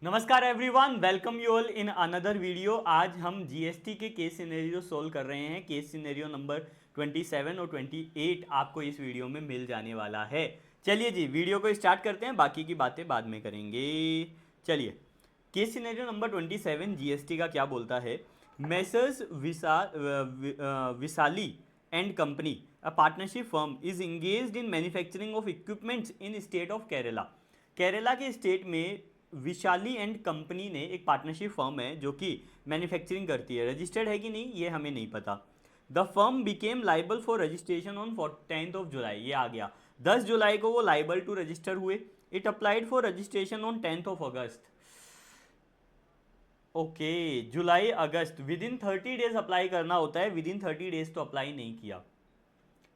नमस्कार everyone, welcome you all in another video. आज हम जीएसटी के केस सिनेरियो सोल्व कर रहे हैं। केस सिनेरियो नंबर 27 और 28 आपको इस वीडियो में मिल जाने वाला है। चलिए जी, वीडियो को स्टार्ट करते हैं, बाकी की बातें बाद में करेंगे। चलिए, केस सिनेरियो नंबर 27 जीएसटी का क्या बोलता है। Messrs Visali and company, a partnership firm, is engaged in manufacturing of equipments in state of Kerala. Kerala के स्टेट में विशाली एंड कंपनी ने एक पार्टनरशिप फर्म है जो कि मैन्युफैक्चरिंग करती है। रजिस्टर्ड है कि नहीं ये हमें नहीं पता। The firm became liable for registration on 10th of July, ये आ गया 10 जुलाई को वो लाइबल टू रजिस्टर हुए। It applied for registration on 10th of August. Okay, July August with in 30 days apply करना होता है, विद इन 30 डेज तो apply नहीं किया।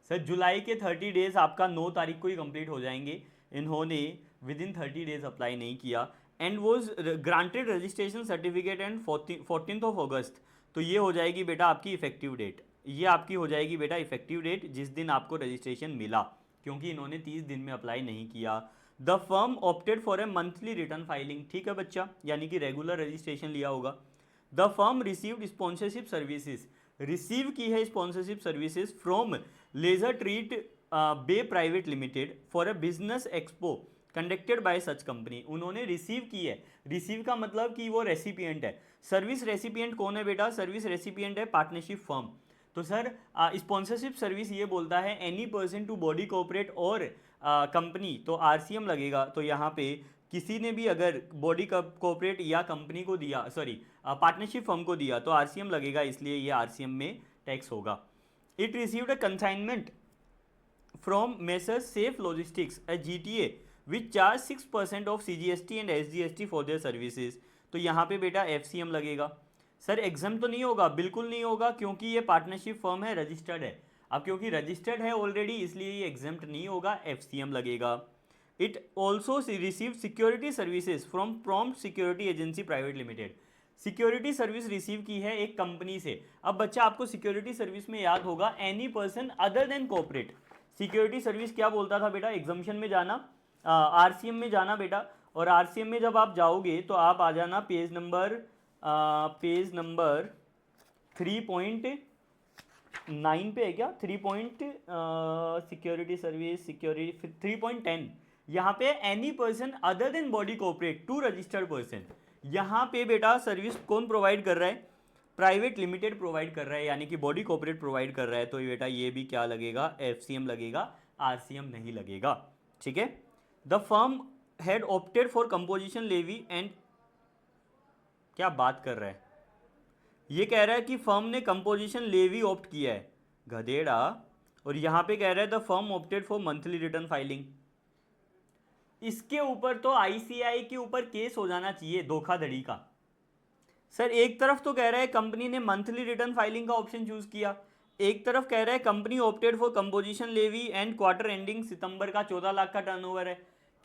सर जुलाई के 30 डेज आपका 9 तारीख को ही कंप्लीट हो जाएंगे, इन्होंने विद इन 30 डेज अप्लाई नहीं किया। And was granted registration certificate and 14th of अगस्त, तो ये हो जाएगी बेटा आपकी इफेक्टिव डेट। ये आपकी हो जाएगी बेटा इफेक्टिव डेट जिस दिन आपको रजिस्ट्रेशन मिला, क्योंकि इन्होंने 30 दिन में अप्लाई नहीं किया। The firm opted for a monthly return filing, ठीक है बच्चा, यानी कि रेगुलर रजिस्ट्रेशन लिया होगा। The firm received sponsorship services, receive की है sponsorship services from leisure treat bay private limited for a business expo conducted by such company. उन्होंने रिसीव की है, रिसीव का मतलब कि वो रेसिपिएंट है। सर्विस रेसिपिएंट कौन है बेटा? सर्विस रेसिपिएंट है पार्टनरशिप फर्म। तो सर स्पॉन्सरशिप सर्विस ये बोलता है any person to body corporate और कंपनी, तो आरसीएम लगेगा। तो यहाँ पे किसी ने भी अगर बॉडी कॉर्पोरेट या कंपनी को दिया, सॉरी पार्टनरशिप फर्म को दिया, तो आरसीएम लगेगा, इसलिए ये आरसीएम में टैक्स होगा। It received a consignment from messrs safe logistics A GTA which charge 6% of CGST and SGST for their services, तो यहाँ पे बेटा एफसीएम लगेगा। सर एग्जाम तो नहीं होगा? बिल्कुल नहीं होगा, क्योंकि ये पार्टनरशिप फर्म है, रजिस्टर्ड है। अब क्योंकि रजिस्टर्ड है ऑलरेडी, इसलिए ये एग्जाम्प्ट नहीं होगा, एफसीएम लगेगा। It also receive security services from prompt security agency private limited. Security service receive की है एक कंपनी से। अब बच्चा आपको सिक्योरिटी सर्विस में याद होगा any person other then corporate. Security service क्या बोलता था बेटा? एग्जामिशन में जाना, आरसीएम में जाना बेटा, और आरसीएम में जब आप जाओगे तो आप आ जाना पेज नंबर 3.9 पे है क्या? 3 सिक्योरिटी सर्विस सिक्योरिटी 3.10, यहाँ पे any person other than body corporate to registered person. यहाँ पे बेटा सर्विस कौन प्रोवाइड कर रहा है? प्राइवेट लिमिटेड प्रोवाइड कर रहा है, यानी कि बॉडी कॉर्पोरेट प्रोवाइड कर रहा है। तो बेटा ये भी क्या लगेगा? एफसीएम लगेगा, आरसीएम नहीं लगेगा। ठीक है। The firm had opted for composition levy and, क्या बात कर रहा है, ये कह रहा है कि फर्म ने कंपोजिशन लेवी ऑप्ट किया है, गधेड़ा। और यहां पे कह रहा है the firm opted for monthly return filing. इसके ऊपर तो आईसीआई के ऊपर केस हो जाना चाहिए, धोखाधड़ी का। सर एक तरफ तो कह रहा है कंपनी ने मंथली रिटर्न फाइलिंग का ऑप्शन चूज किया, एक तरफ कह रहा है company opted for composition levy and quarter ending सितंबर का 14 लाख का टर्नओवर है।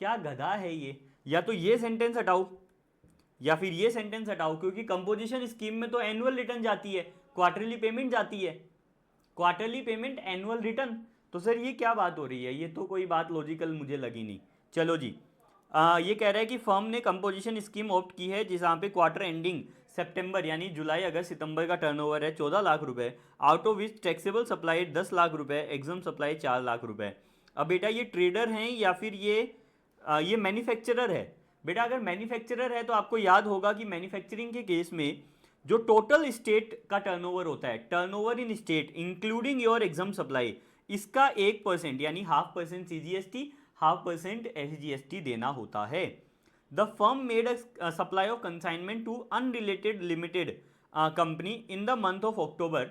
क्या गधा है ये? या तो ये सेंटेंस हटाओ या फिर ये सेंटेंस हटाओ, क्योंकि कंपोजिशन स्कीम में तो एनुअल रिटर्न जाती है, क्वार्टरली पेमेंट जाती है, क्वार्टरली पेमेंट एनुअल रिटर्न। तो सर ये क्या बात हो रही है? ये तो कोई बात लॉजिकल मुझे लगी नहीं। चलो जी, ये कह रहा है कि फर्म ने कंपोजिशन स्कीम ऑप्ट की है जहाँ पे क्वार्टर एंडिंग सितंबर यानी जुलाई अगस्त सितंबर का टर्नओवर है 14 लाख रुपए, out of which taxable supply 10 lakh रुपए, एग्जाम सप्लाई 4 लाख रुपए। अब बेटा ये ट्रेडर हैं या फिर ये मैन्युफैक्चरर है? बेटा अगर मैन्युफैक्चरर है तो आपको याद होगा कि मैन्युफैक्चरिंग के केस में जो टोटल स्टेट का टर्नओवर होता है, turnover in state including your exempt supply, इसका 1% यानी 0.5% सीजीएसटी, 0.5% एसजीएसटी देना होता है। The firm made a supply of consignment to unrelated limited company in the month of October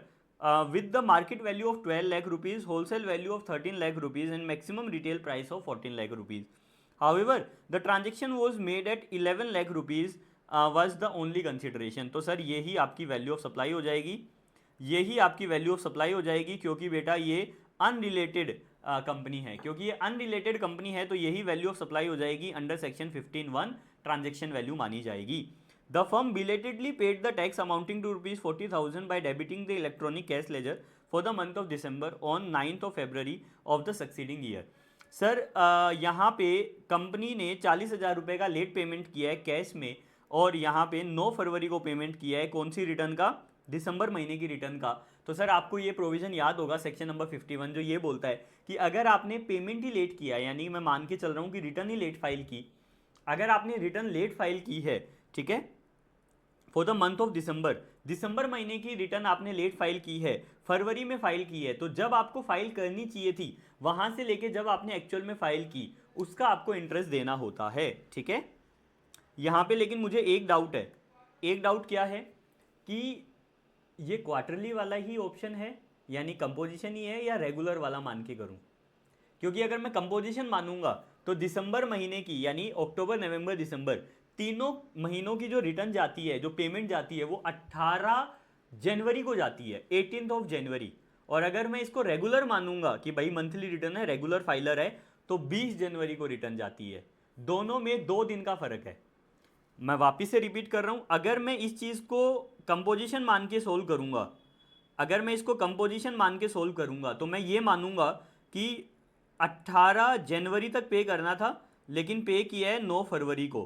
with the market value of 12 lakh rupees, wholesale value of 13 lakh rupees and maximum retail price of 14 lakh rupees. However, the transaction was made at 11 lakh rupees was the only consideration. तो sir यही आपकी value of supply हो जाएगी, यही आपकी value of supply हो जाएगी, क्योंकि बेटा ये अनरिलेटेड कंपनी है, क्योंकि ये अनरिलेटेड कंपनी है तो यही वैल्यू ऑफ सप्लाई हो जाएगी, अंडर सेक्शन 15(1) ट्रांजेक्शन वैल्यू मानी जाएगी। The firm belatedly paid the tax amounting to rupees 40,000 by debiting the electronic cash ledger for the month of December on 9th of February of the succeeding year. Sir यहाँ पे company ने 40,000 रुपये का late payment किया है cash में और यहाँ पे 9 फरवरी को पेमेंट किया है कौन सी रिटर्न का, दिसंबर महीने की रिटर्न का, तो सर आपको ये प्रोविजन याद होगा सेक्शन नंबर 51 जो ये बोलता है कि अगर आपने पेमेंट ही लेट किया, यानी मैं मान के चल रहा हूँ कि रिटर्न ही लेट फाइल की, अगर आपने रिटर्न लेट फाइल की है, ठीक है, for the month of December, दिसंबर महीने की रिटर्न आपने लेट फाइल की है, फरवरी में फाइल की है, तो जब आपको फाइल करनी चाहिए थी वहां से लेके जब आपने एक्चुअल में फाइल की उसका आपको इंटरेस्ट देना होता है, ठीक है। यहां पे लेकिन मुझे एक डाउट है, एक डाउट क्या है कि ये क्वार्टरली वाला ही ऑप्शन है, यानी कंपोजिशन ही है, या रेगुलर वाला मान के करूं, क्योंकि अगर मैं कंपोजिशन मानूंगा तो दिसंबर महीने की यानी अक्टूबर नवंबर दिसंबर तीनों महीनों की जो रिटर्न जाती है, जो पेमेंट जाती है, वो 18 जनवरी को जाती है, 18th ऑफ जनवरी। और अगर मैं इसको रेगुलर मानूंगा कि भाई मंथली रिटर्न है, रेगुलर फाइलर है, तो 20 जनवरी को रिटर्न जाती है। दोनों में 2 दिन का फर्क है। मैं वापिस से रिपीट कर रहा हूं, अगर मैं इस चीज को कंपोजिशन मान के सोल्व करूंगा, अगर मैं इसको कंपोजिशन मान के सोल्व करूंगा तो मैं ये मानूंगा कि 18 जनवरी तक पे करना था लेकिन पे किया है 9 फरवरी को,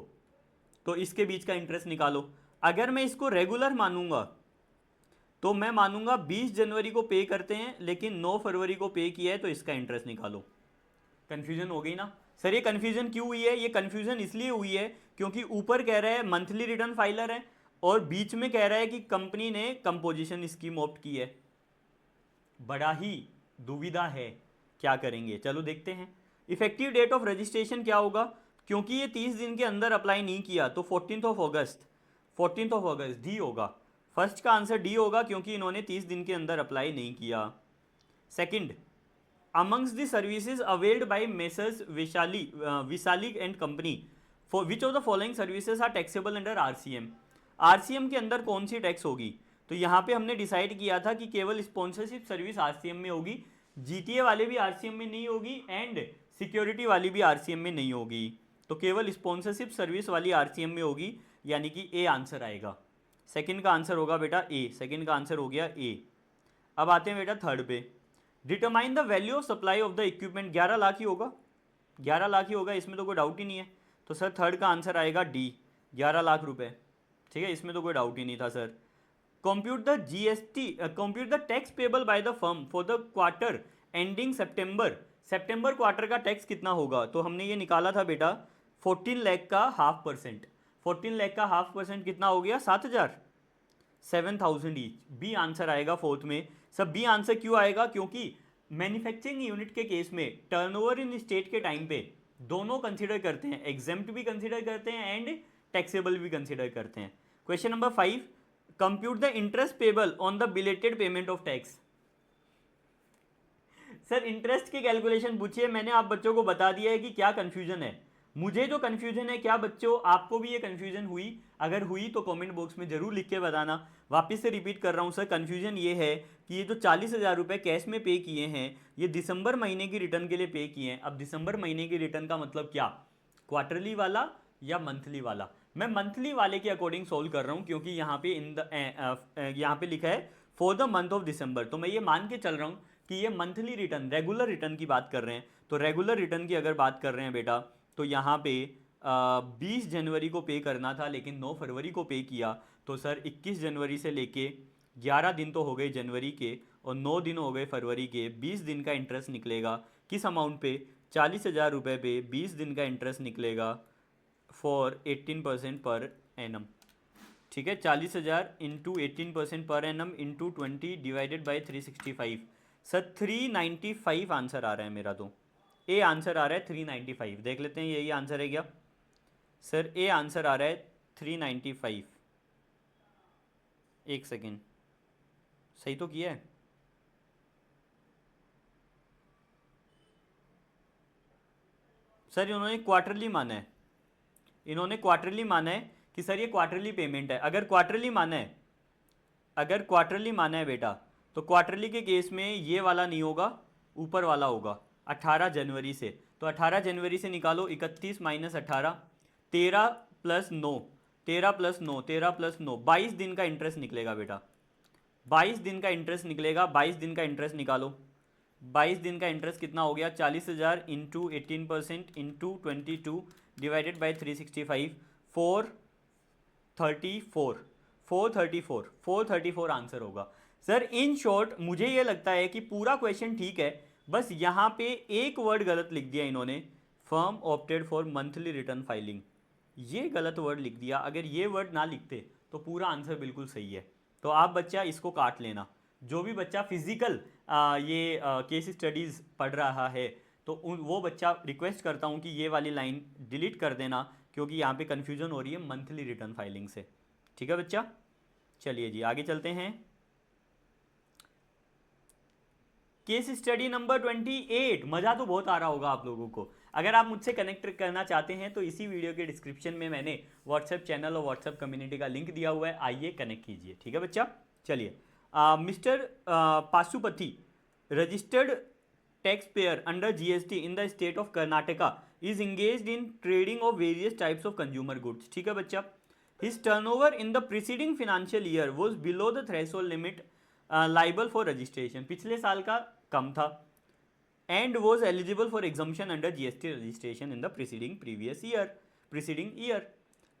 तो इसके बीच का इंटरेस्ट निकालो। अगर मैं इसको रेगुलर मानूंगा तो मैं मानूंगा 20 जनवरी को पे करते हैं लेकिन 9 फरवरी को पे किया है, तो इसका इंटरेस्ट निकालो। कंफ्यूजन हो गई ना सर? ये कंफ्यूजन क्यों हुई है? ये कंफ्यूजन इसलिए हुई है क्योंकि ऊपर कह रहा है मंथली रिटर्न फाइलर है और बीच में कह रहा है कि कंपनी ने कंपोजिशन स्कीम ऑप्ट की है। बड़ा ही दुविधा है, क्या करेंगे, चलो देखते हैं। इफेक्टिव डेट ऑफ रजिस्ट्रेशन क्या होगा, क्योंकि ये 30 दिन के अंदर अप्लाई नहीं किया तो 14th of August, 14th of August D होगा। फर्स्ट का आंसर डी होगा क्योंकि इन्होंने 30 दिन के अंदर अप्लाई नहीं किया। Second, amongst the services availed by messrs Vishali and company for which of the following services are taxable under RCM. RCM के अंदर कौन सी टैक्स होगी? तो यहाँ पे हमने डिसाइड किया था कि केवल स्पॉन्सरशिप सर्विस आरसीएम में होगी, जीटीए वाले भी आरसीएम में नहीं होगी एंड सिक्योरिटी वाली भी आरसीएम में नहीं होगी, तो केवल स्पॉन्सरशिप सर्विस वाली आरसीएम में होगी, यानी कि ए आंसर आएगा। सेकंड का आंसर होगा बेटा ए, सेकंड का आंसर हो गया ए। अब आते हैं बेटा थर्ड पे, determine the value of supply of the equipment. 11 lakh ही होगा, 11 लाख ही होगा, इसमें तो कोई डाउट ही नहीं है। तो सर थर्ड का आंसर आएगा डी, 11 लाख रुपए, ठीक है, इसमें तो कोई डाउट ही नहीं था sir. Compute the GST, compute the tax payable by the firm for the quarter ending September. September quarter का टैक्स कितना होगा? तो हमने ये निकाला था बेटा 14 लाख का 0.5%। 14 लाख का 0.5% कितना हो गया? 7,000, 7,000 ईच। बी आंसर आएगा फोर्थ में। सब बी आंसर क्यों आएगा? क्योंकि मैन्युफैक्चरिंग यूनिट के केस में टर्नओवर इन स्टेट के टाइम पे दोनों कंसीडर करते हैं, एग्जेम्प्ट भी कंसीडर करते हैं एंड टैक्सेबल भी कंसीडर करते हैं। Question number 5, compute the interest payable on the belated payment of tax. Sir interest की कैलकुलेशन पूछिए, मैंने आप बच्चों को बता दिया है कि क्या कंफ्यूजन है। मुझे जो कंफ्यूजन है, क्या बच्चों आपको भी ये कंफ्यूजन हुई? अगर हुई तो कमेंट बॉक्स में जरूर लिख के बताना। वापस से रिपीट कर रहा हूँ सर, कंफ्यूजन ये है कि ये जो 40,000 रुपये कैश में पे किए हैं ये दिसंबर महीने की रिटर्न के लिए पे किए हैं। अब दिसंबर महीने की रिटर्न का मतलब क्या, क्वार्टरली वाला या मंथली वाला? मैं मंथली वाले के अकॉर्डिंग सोल्व कर रहा हूँ क्योंकि यहाँ पे यहाँ पे लिखा है फॉर द मंथ ऑफ दिसंबर, तो मैं ये मान के चल रहा हूँ कि ये मंथली रिटर्न, रेगुलर रिटर्न की बात कर रहे हैं। तो रेगुलर रिटर्न की अगर बात कर रहे हैं बेटा तो यहाँ पे 20 जनवरी को पे करना था लेकिन 9 फरवरी को पे किया, तो सर 21 जनवरी से लेके 11 दिन तो हो गए जनवरी के और 9 दिन हो गए फरवरी के, 20 दिन का इंटरेस्ट निकलेगा। किस अमाउंट पे? 40,000 रुपये पे 20 दिन का इंटरेस्ट निकलेगा फॉर 18% पर एनम, ठीक है। 40,000 into 18% per annum into 20 divided by 365। Sir 395 answer आ रहा है मेरा, तो ए आंसर आ रहा है 395। देख लेते हैं यही आंसर है क्या? सर ए आंसर आ रहा है 395। एक सेकेंड, सही तो किया है? सर इन्होंने क्वार्टरली माना है, इन्होंने क्वार्टरली माना है कि सर ये क्वार्टरली पेमेंट है। अगर क्वार्टरली माना है, अगर क्वार्टरली माना है बेटा, तो क्वार्टरली के केस में ये वाला नहीं होगा, ऊपर वाला होगा 18 जनवरी से। तो 18 जनवरी से निकालो 31 माइनस 18, 13 प्लस 9, 13 प्लस 9, 13 प्लस 9, 22 दिन का इंटरेस्ट निकलेगा बेटा, 22 दिन का इंटरेस्ट निकलेगा। 22 दिन का इंटरेस्ट निकालो, 22 दिन का इंटरेस्ट कितना हो गया? 40,000 into 18% into 22 divided by 365 for 434 answer होगा सर। इन शॉर्ट मुझे ये लगता है कि पूरा क्वेश्चन ठीक है, बस यहाँ पे एक वर्ड गलत लिख दिया इन्होंने, firm opted for monthly return filing, ये गलत वर्ड लिख दिया। अगर ये वर्ड ना लिखते तो पूरा आंसर बिल्कुल सही है। तो आप बच्चा इसको काट लेना। जो भी बच्चा फिजिकल ये केस स्टडीज़ पढ़ रहा है तो वो बच्चा रिक्वेस्ट करता हूँ कि ये वाली लाइन डिलीट कर देना, क्योंकि यहाँ पे कन्फ्यूजन हो रही है मंथली रिटर्न फाइलिंग से। ठीक है बच्चा, चलिए जी आगे चलते हैं। Case study number 28। मज़ा तो बहुत आ रहा होगा आप लोगों को। अगर आप मुझसे कनेक्ट करना चाहते हैं तो इसी वीडियो के डिस्क्रिप्शन में मैंने व्हाट्सएप चैनल और व्हाट्सएप कम्युनिटी का लिंक दिया हुआ है, आइए कनेक्ट कीजिए। ठीक है बच्चा, चलिए। Mister Pashupati, registered tax payer under GST in the state of Karnataka is engaged in trading of various types of consumer goods. ठीक है बच्चा। His turnover in the preceding financial year was below the threshold limit liable for registration, पिछले साल का कम था, and was eligible for exemption under GST registration in the preceding year.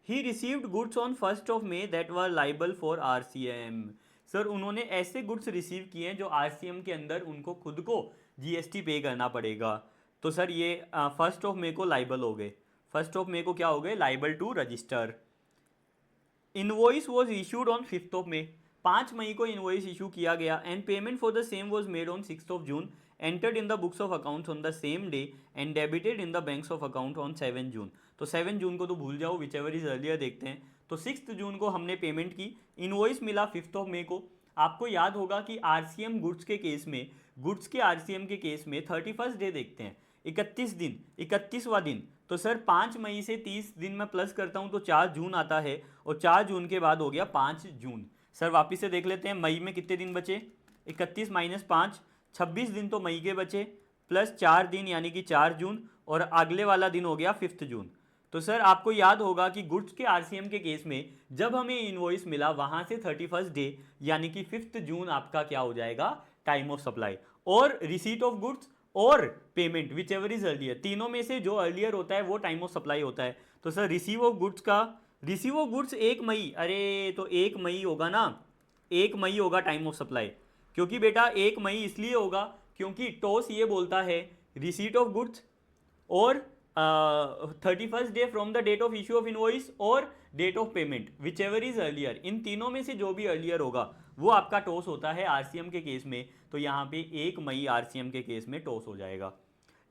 He received goods on 1 May that were liable for RCM. Sir उन्होंने ऐसे goods receive किए हैं जो RCM के अंदर उनको खुद को जीएसटी पे करना पड़ेगा। तो सर ये 1 May को लाइबल हो गए, 1 May को क्या हो गए, liable to register. Invoice was issued on 5 May, 5 मई को इनवॉइस इशू किया गया, and payment for the same was made on 6 June, entered in the books of accounts on the same day and debited in the banks of account on 7 June। तो 7 जून को तो भूल जाओ, which ever is earlier देखते हैं। तो 6 जून को हमने पेमेंट की, इनवॉइस मिला 5 May को। आपको याद होगा कि आरसीएम गुड्स के केस में, गुड्स के आरसीएम के केस में 31st डे देखते हैं, 31 दिन, 31वां दिन। तो सर 5 मई से 30 दिन में प्लस करता हूँ तो 4 जून आता है, और 4 जून के बाद हो गया 5 जून। सर वापिस से देख लेते हैं, मई में कितने दिन बचे, 31 - 5, 26 दिन तो मई के बचे, प्लस 4 दिन यानी कि 4 जून, और अगले वाला दिन हो गया 5 जून। तो सर आपको याद होगा कि गुड्स के आरसीएम के केस में जब हमें इनवॉइस मिला वहाँ से 31st डे यानी कि 5 जून आपका क्या हो जाएगा, टाइम ऑफ सप्लाई। और रिसीट ऑफ गुड्स और payment whichever is earlier, तीनों में से जो अर्लियर होता है वो टाइम ऑफ सप्लाई होता है। तो सर रिसीव ऑफ गुड्स का, रिसीव ऑफ गुड्स 1 मई, अरे तो 1 मई होगा ना, 1 मई होगा टाइम ऑफ सप्लाई। क्योंकि बेटा 1 मई इसलिए होगा क्योंकि टॉस ये बोलता है रिसीट ऑफ गुड्स और 31st day from the date of issue of invoice और date of payment whichever is earlier, इन तीनों में से जो भी अर्लियर होगा वो आपका टॉस होता है आरसीएम के केस में। तो यहाँ पे 1 मई आरसीएम के केस में टॉस हो जाएगा।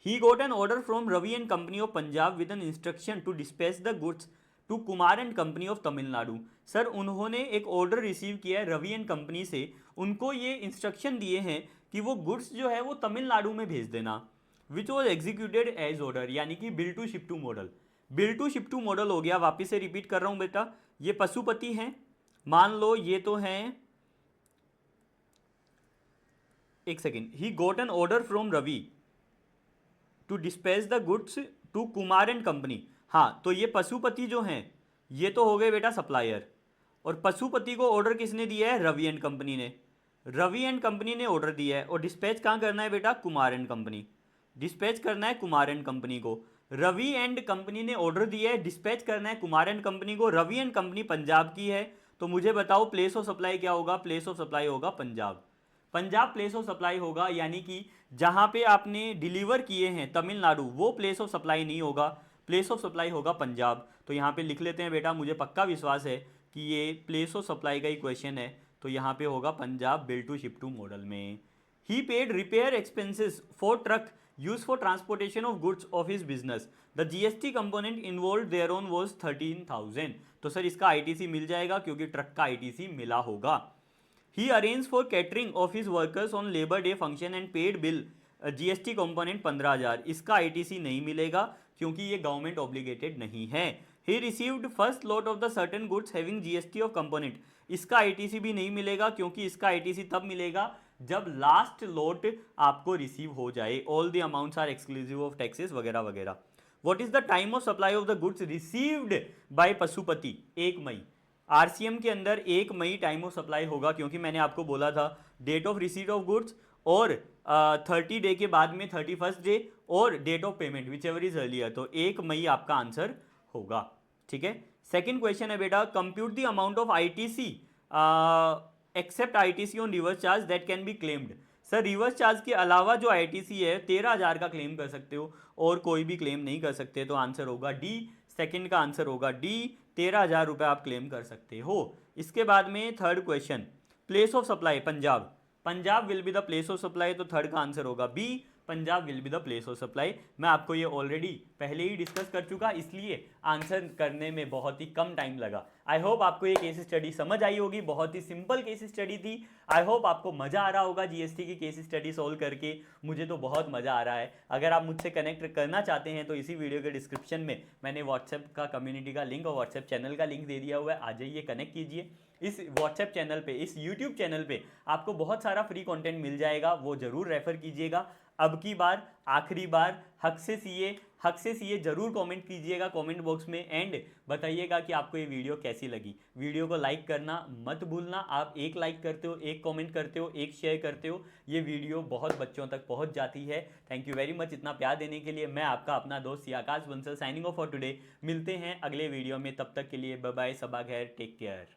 He got an order from Ravi and company of Punjab with an instruction to dispatch the goods to Kumar and company of Tamil Nadu. Sir उन्होंने एक ऑर्डर रिसीव किया है रवि एंड कंपनी से, उनको ये इंस्ट्रक्शन दिए हैं कि वो गुड्स जो है वो तमिलनाडु में भेज देना, which was executed as order, यानी कि bill to ship to model. Bill to ship to model हो गया। वापिस से रिपीट कर रहा हूँ बेटा, ये पशुपति हैं, मान लो ये तो हैं, एक second, he got an order from Ravi to dispatch the goods to Kumar and company. हाँ तो ये पशुपति जो हैं ये तो हो गए बेटा सप्लायर, और पशुपति को ऑर्डर किसने दिया है, रवि एंड कंपनी ने। रवि एंड कंपनी ने ऑर्डर दिया है, और डिस्पैच कहाँ करना है बेटा, कुमार एंड कंपनी, डिस्पैच करना है कुमार एंड कंपनी को। रवि एंड कंपनी ने ऑर्डर दिया है, डिस्पैच करना है कुमार एंड कंपनी को। रवि एंड कंपनी पंजाब की है, तो मुझे बताओ प्लेस ऑफ सप्लाई क्या होगा, प्लेस ऑफ सप्लाई होगा Punjab. Punjab place of supply होगा, यानी कि जहाँ पे आपने डिलीवर किए हैं तमिलनाडु वो प्लेस ऑफ सप्लाई नहीं होगा, प्लेस ऑफ सप्लाई होगा पंजाब। तो यहाँ पे लिख लेते हैं बेटा, मुझे पक्का विश्वास है कि ये प्लेस ऑफ सप्लाई का ही क्वेश्चन है, तो यहाँ पे होगा Punjab bill to ship to model में। He paid repair expenses for truck used for transportation of goods of his business. The GST component involved thereon was 13,000. तो सर इसका ITC मिल जाएगा क्योंकि ट्रक का ITC मिला होगा। He arranged for catering of his workers on Labor Day function and paid bill GST component 15,000. इसका ITC नहीं मिलेगा क्योंकि ये गवर्नमेंट ऑब्लिगेटेड नहीं है। He received first lot of the certain goods having GST of component. इसका ITC भी नहीं मिलेगा क्योंकि इसका ITC तब मिलेगा जब लास्ट लॉट आपको रिसीव हो जाए। All the amounts are exclusive of taxes वगैरह वगैरह। What is the time of supply of the goods received by Pashupati, 1 मई। आरसीएम के अंदर 1 मई टाइम ऑफ सप्लाई होगा, क्योंकि मैंने आपको बोला था date of receipt of goods और 30 डे के बाद में 31st डे और date of payment whichever is earlier. तो 1 मई आपका आंसर होगा। ठीक है, सेकंड क्वेश्चन है बेटा, compute the amount of ITC except ITC on reverse charge that can be claimed. Sir reverse charge के अलावा जो आईटीसी है 13,000 का क्लेम कर सकते हो और कोई भी क्लेम नहीं कर सकते, तो आंसर होगा डी। सेकंड का आंसर होगा डी, 13,000 रुपये आप क्लेम कर सकते हो। इसके बाद में third question, place of supply Punjab, Punjab will be the place of supply, तो थर्ड का आंसर होगा B, Punjab will be the place of supply. मैं आपको ये ऑलरेडी पहले ही डिस्कस कर चुका, इसलिए आंसर करने में बहुत ही कम टाइम लगा। आई होप आपको ये केस स्टडी समझ आई होगी, बहुत ही सिंपल केस स्टडी थी। आई होप आपको मज़ा आ रहा होगा जीएसटी की केस स्टडी सोल्व करके, मुझे तो बहुत मज़ा आ रहा है। अगर आप मुझसे कनेक्ट करना चाहते हैं तो इसी वीडियो के डिस्क्रिप्शन में मैंने व्हाट्सएप का कम्युनिटी का लिंक और व्हाट्सएप चैनल का लिंक दे दिया हुआ है, आ जाइए कनेक्ट कीजिए। इस व्हाट्सएप चैनल पे, इस यूट्यूब चैनल पे आपको बहुत सारा फ्री कंटेंट मिल जाएगा, वो ज़रूर रेफ़र कीजिएगा। अब की बार, आखिरी बार, हक से सीए जरूर कमेंट कीजिएगा कमेंट बॉक्स में, एंड बताइएगा कि आपको ये वीडियो कैसी लगी। वीडियो को लाइक करना मत भूलना, आप एक लाइक करते हो, एक कमेंट करते हो, एक शेयर करते हो, ये वीडियो बहुत बच्चों तक पहुंच जाती है। थैंक यू वेरी मच इतना प्यार देने के लिए। मैं आपका अपना दोस्त Akash Bansal signing off for today. मिलते हैं अगले वीडियो में, तब तक के लिए बाय बाय, सबा खैर, टेक केयर।